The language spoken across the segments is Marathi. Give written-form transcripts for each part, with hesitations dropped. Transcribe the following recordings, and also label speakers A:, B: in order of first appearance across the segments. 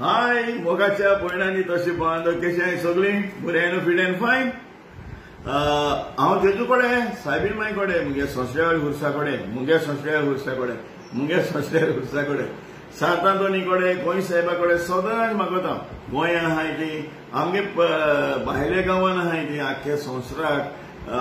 A: हाय मोगाच्या भयणांनी तशी बांद कशें सगळीं बरें फिट एंड फायन। हांव जेजू कडेन सायबीण माई कडेन मुगे सोंसऱ्या हुर्सा कडेन मुगे सोंसऱ्या हुर्सा कडेन सातांतोनी कडेन गोंय साहेबा कडेन सदांच मागता। गोंयां आहाय ती आमगे भायल्या गांवांत आहाय ती आख्या संवसाराक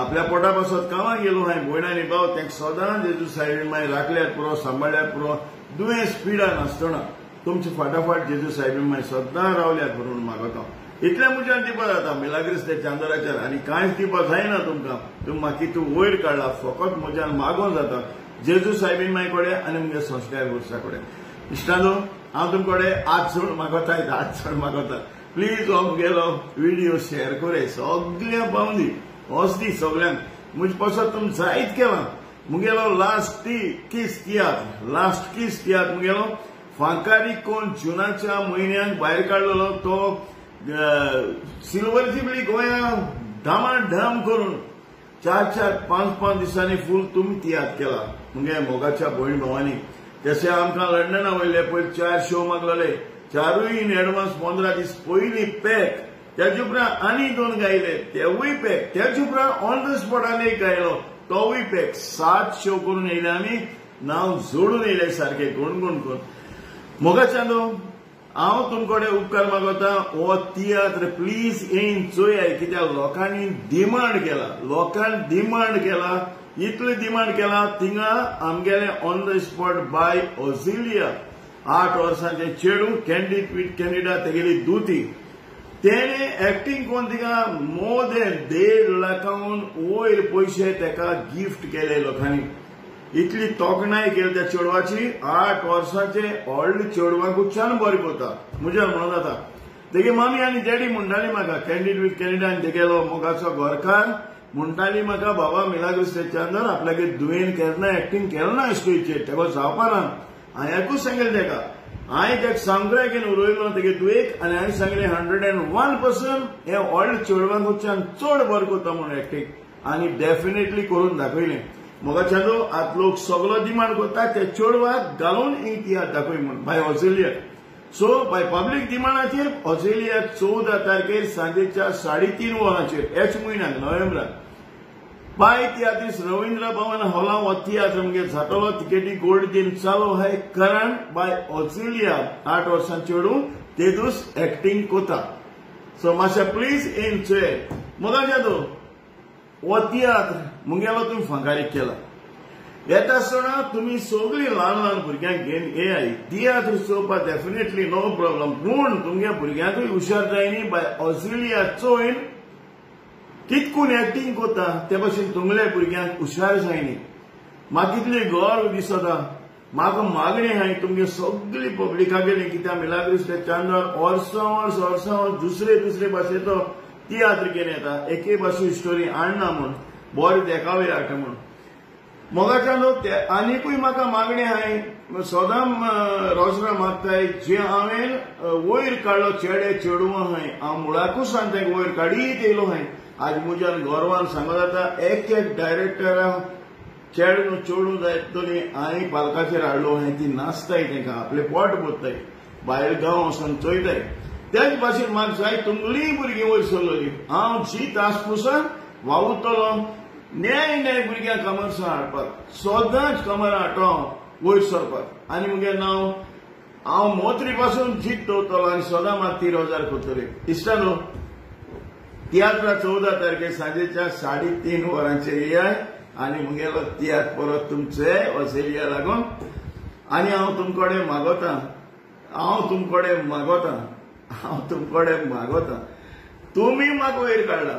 A: आपल्या पोटा पासत गांवांत गेलो हाय भयणांनी भाव तांकां सदांच जेजू सायबीण माई राखल्यात पुरो सांबाळ्यात पुरो दुयेंस पिडा नासतना तुमचे फाटाफाट जेजू सायबीण माई सदां रावल्यात म्हणून मागता। इतल्या मुजान दिवपा जाता मिलाग्रीस ते चांदराचेर आनी कांयच दिवपा जायना तुमकां। तूं म्हाका तूं वयर काडला फकत मुजान मागो जाता जेजू सायबीण माई कडेन आनी मुगे सोंसऱ्या हुर्सा कडेन। इश्टांनो हांव तुमचे कडेन आज चड मागता प्लीज हो मुगेलो व्हिडिओ शेअर करे सगळ्या पावंदी वचती सगळ्यांक म्हजे पासत तुम जायत केलां। मुगेलो लास्ट किस तियात्र मुगेलो फांकारी कोण जुनाच्या म्हयन्याक भायर काडलेलो तो सिल्वर जुबली गोंयां धामाधाम करून 4-5 दिसांनी फूल तुमी तियात्र केला मुगे मोगाच्या भयण भावांनी। जशें आमकां लंडना वयले पयलीं 4 शो मागलेले 4य इन एडवांस 15 दीस पयलीं पॅक त्याचे उपरांत आनी 2 गायले तेवूय पॅक त्याचे उपरांत ऑन द स्पॉटान एक गायलो तोवूय पॅक 7 शो करून येयले आमी नांव जोडून येयले सारखे गुणगुण करून। मोगाच्या न्हू हांव तुमकडे उपकार मागता हो तियात्र प्लीज येवन चोयाय कित्याक लोकांनी डिमांड केला इतले डिमांड केला थिंगा आमगेले ऑन द स्पॉट बाय ऑझिलिया 8 वर्सांचे चेडू कॅन्डिडा तेगेली दुती तेणे एक्टिंग कोण थिंगा मोर देन 1.5 लाखांहून वयर पयशे तेका गिफ्ट केले लोकांनी। इतली तोखणाय केली त्या चेडवाची 8 वर्सांचे व्हडले चेडवाकूच्यान बरें करता म्हज्या म्हणून जाता। तेगे मामी आनी डॅडी म्हणटाली म्हाका कॅन्डिडान तेगेलो मोगाचो घरकार म्हणटाली म्हाका बाबा मिलाग्रीस चांदर आपल्यागे दुयेन केन्ना एक्टिंग केलें ना स्टेजीचेर तेका जावपा ना। हांवें एकूच सांगलें तेका हांवें तेका सांगले घेवन उलयलो तेगे दुयेक आनी हांवें सांगलें 101% हे व्हडले चेडवाकूच्यान चड बरें करता म्हणून एक्टिंग आनी डेफिनेटली करून दाखयलें। मोगाच्या न्हू आतां लोक सगळो डिमांड करता ते चेडवाक घालून तियात्र दाखय म्हूण बाय ऑझिलिया। सो बाय पब्लीक डिमांडाचेर ऑझिलिया 14 तारखेर सांजेच्या 3:30 वरांचेर हेच म्हयन्याक नोव्हेंबराक बाय तियात्रीस रवींद्र भवन हॉलां हो तियात्र मुगे जातलो। तिकेटी गोल्ड दिन चालू आहाय कारण बाय ऑझिलिया 8 वर्सां चेडू ते दीस एक्टिंग कोता। सो मातशें प्लीज येवन चोय। मोगाच्या न्हू हो तियात्र मुगेलो तुमी फांकारीक केला येता आसतना तुमी सगळीं ल्हान भुरग्यांक घेवन येयाय तियात्र चोवपाक डेफिनेटली नो प्रॉब्लम पूण तुमगे भुरग्यांकूय हुशार जायनी बाय ऑझिलिया चोयन कितकून एक्टिंग कोता ते भाशेन तुमल्या भुरग्यांक हुशार जायनी। म्हाका इतली गर्व दिसता म्हाका मागणी आहाय तुमगे सगळी पब्लिका गेली कित्याक मिलाग्रीस चांदर वर्सां दुसरे भाशेचो तियात्र घेवन येता एके भाशे स्टोरी आणना म्हूण बरें देखावे हाडटा म्हूण। मोगाच्या लोक आनीकूय म्हाका मागणी आहाय सदां रोजरा मागताय जे हांवें वयर काडलो चेडे चेडू आहाय हांव मुळाकूच सांगता वयर काडीत येयलो हाय। आज मुजान गौरवान सांगो जाता एक डायरेक्टरा चेडू चेडू जायतली हांवें पालकाचेर हाडलो हाय ती नाचताय तांकां आपले पोट भरताय भायर गांव वचून चोयताय त्याच भाशेन म्हाका जाय तुमलीं भुरगीं वयर सरलोली हांव जी तासपुसान वावुरतलो न्याय भुरग्यांक कमर्सां हाडपाक सदांच कमरां हाडटा वयर सरपाक आनी मुगे नांव हांव मोत्री पासून जीत दवरतलो आनी सदां म्हाका 30,000 करतले। इश्टानो तियात्रा 14 तारखेर सांजेच्या 3:30 वरांचेर येयाय आनी मुगेलो तियात्र परत तुमचे ऑझिलिया लागून आनी हांव तुमकडे मागोता तुमी म्हाका वयर काडला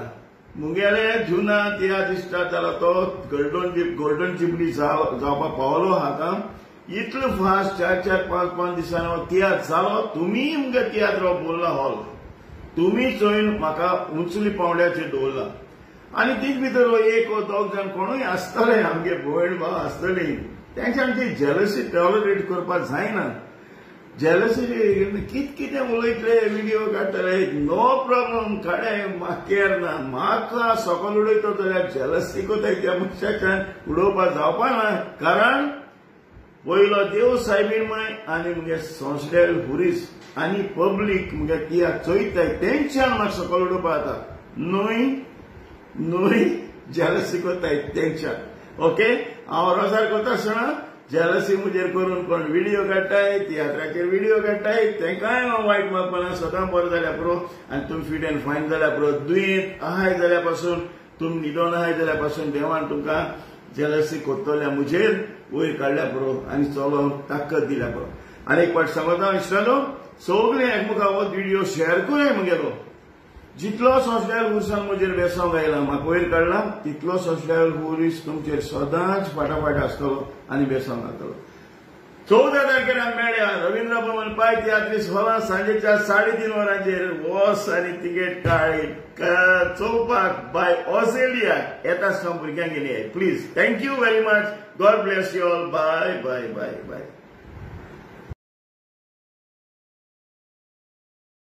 A: मुगेले जुना तियात्र स्टार्ट जाला तो गोल्डन जुबली जावपा पावलो हाका इतलो फास्ट 4-5 दिसांनी तियात्र जालो तुमी मुगे तियात्र बोल्ला हॉल तुमी चोयन म्हाका उंचली पावंड्याचेर दवरला आनी तीच भितर 1-2 जाण कोणूय आसतले आमगे भयण भाव आसतली तेंच्यान ती जेलसी टॉलरेट करपाक जायना। जेलसी कितें उलयतले व्हिडिओ काडटले नो प्रॉब्लम काडे म्हाका केर ना म्हाका सकल उडयता जाल्यार जेलसी कोताय त्या मनशाच्यान उडोवपाक जावपा ना कारण पयलो देव सायबीण माय आनी मुगे संस्कार हुरीस आनी पब्लीक म्हणजे कित्याक चोयताय तेंच्यान म्हाका सकयल उडोवपा जाता न्हय जेलसी कोत्ताय तेंच्यान ओके हांव रोजार कोता आसतना जेलसी मुजेर करून कोण व्हिडिओ काडटाय तियात्राचेर व्हिडिओ काडटाय तेंकाय हांव वायट वागपाना सदां बरो जाल्यार पुरो आनी तुमी फिट एंड फायन जाल्यार पुरो दुयेंत आहाय जाल्यार पासून तुमी निदोन आहाय जाल्यार पासून देवान तुमकां जेलसी कोत्तोल्या मुजेर वयर काडल्या पुरो आनी चलो ताकद दिल्या पुरो आनी एक फावट सांगता इश्टानो सगळे एकमेका हो व्हिडिओ शेअर करूय म्हगेलो जितलो सोशल उर्सान म्हजेर बेसोंग आयला म्हाका वयर काडला तितलो सोशल उर्स तुमचेर सदांच फाटाफाट आसतलो आनी बेसोंग जातलो 14 तारखेर आमी मेळया रवींद्र भवन पाय तियात्रीस हॉलांत सांजेच्या 3:30 वरांचेर वोस आनी तिकेट काड चोवपाक बाय ऑस्ट्रेलिया येता आसतना भुरग्यांक घेवन येयात please thank you very much God bless you all bye bye bye bye